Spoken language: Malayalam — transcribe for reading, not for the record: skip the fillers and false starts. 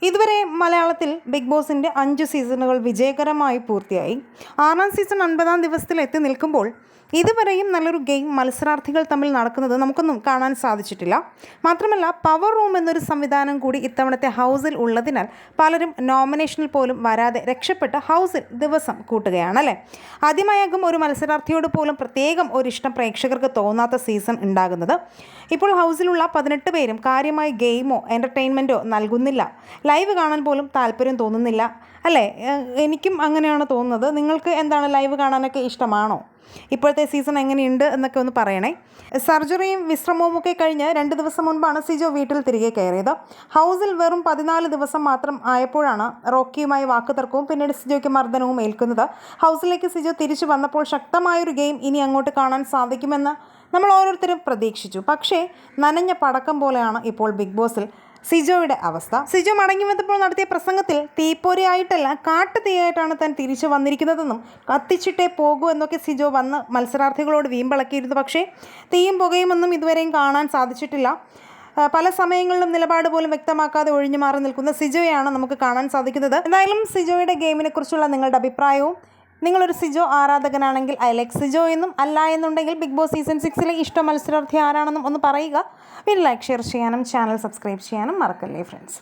ഇതുവരെ മലയാളത്തിൽ ബിഗ് ബോസിൻ്റെ 5 സീസണുകൾ വിജയകരമായി പൂർത്തിയായി. 6ാം സീസൺ 50ാം ദിവസത്തിൽ എത്തി നിൽക്കുമ്പോൾ ഇതുവരെയും നല്ലൊരു ഗെയിം മത്സരാർത്ഥികൾ തമ്മിൽ നടക്കുന്നത് നമുക്കൊന്നും കാണാൻ സാധിച്ചിട്ടില്ല. മാത്രമല്ല, പവർ റൂം എന്നൊരു സംവിധാനം കൂടി ഇത്തവണത്തെ ഹൗസിൽ ഉള്ളതിനാൽ പലരും നോമിനേഷനിൽ പോലും വരാതെ രക്ഷപ്പെട്ട് ഹൗസിൽ ദിവസം കൂട്ടുകയാണല്ലേ. ആദ്യമായാകും ഒരു മത്സരാർത്ഥിയോട് പോലും പ്രത്യേകം ഒരിഷ്ടം പ്രേക്ഷകർക്ക് തോന്നാത്ത സീസൺ ഉണ്ടാകുന്നത്. ഇപ്പോൾ ഹൗസിലുള്ള 18 പേരും കാര്യമായി ഗെയിമോ എൻ്റർടൈൻമെൻറ്റോ നൽകുന്നില്ല. ലൈവ് കാണാൻ പോലും താല്പര്യം തോന്നുന്നില്ല അല്ലേ? എനിക്കും അങ്ങനെയാണ് തോന്നുന്നത്. നിങ്ങൾക്ക് എന്താണ്, ലൈവ് കാണാനൊക്കെ ഇഷ്ടമാണോ? ഇപ്പോഴത്തെ സീസൺ എങ്ങനെയുണ്ട് എന്നൊക്കെ ഒന്ന് പറയണേ. സർജറിയും വിശ്രമവും ഒക്കെ കഴിഞ്ഞ് 2 ദിവസം മുൻപാണ് സിജോ വീട്ടിൽ തിരികെ കയറിയത്. ഹൗസിൽ വെറും 14 ദിവസം മാത്രം ആയപ്പോഴാണ് റോക്കിയുമായി വാക്കുതർക്കവും പിന്നീട് സിജോയ്ക്ക് മർദ്ദനവും ഏൽക്കുന്നത്. ഹൗസിലേക്ക് സിജോ തിരിച്ചു വന്നപ്പോൾ ശക്തമായൊരു ഗെയിം ഇനി അങ്ങോട്ട് കാണാൻ സാധിക്കുമെന്ന് നമ്മൾ ഓരോരുത്തരും പ്രതീക്ഷിച്ചു. പക്ഷേ നനഞ്ഞ പടക്കം പോലെയാണ് ഇപ്പോൾ ബിഗ് ബോസിൽ സിജോയുടെ അവസ്ഥ. സിജോ മടങ്ങി വന്നപ്പോൾ നടത്തിയ പ്രസംഗത്തിൽ തീപ്പൊരിയായിട്ടല്ല കാട്ടുതീയായിട്ടാണ് താൻ തിരിച്ചു വന്നിരിക്കുന്നതെന്നും കത്തിച്ചിട്ടേ പോകൂ എന്നൊക്കെ സിജോ വന്ന് മത്സരാർത്ഥികളോട് വീമ്പിളക്കിയിരുന്നു. പക്ഷേ തീയും പുകയുമൊന്നും ഇതുവരെയും കാണാൻ സാധിച്ചിട്ടില്ല. പല സമയങ്ങളിലും നിലപാട് പോലും വ്യക്തമാക്കാതെ ഒഴിഞ്ഞു മാറി നിൽക്കുന്ന സിജോയാണ് നമുക്ക് കാണാൻ സാധിക്കുന്നത്. എന്തായാലും സിജോയുടെ ഗെയിമിനെ കുറിച്ചുള്ള നിങ്ങളുടെ അഭിപ്രായവും, നിങ്ങളൊരു സിജോ ആരാധകനാണെങ്കിൽ ഐ ലൈക്ക് സിജോ എന്നും, അല്ല എന്നുണ്ടെങ്കിൽ ബിഗ് ബോസ് സീസൺ 6 ഇഷ്ട മത്സരാർത്ഥി ആരാണെന്നും ഒന്ന് പറയുക. വീഡിയോ ലൈക്ക്, ഷെയർ ചെയ്യാനും ചാനൽ സബ്സ്ക്രൈബ് ചെയ്യാനും മറക്കല്ലേ ഫ്രണ്ട്സ്.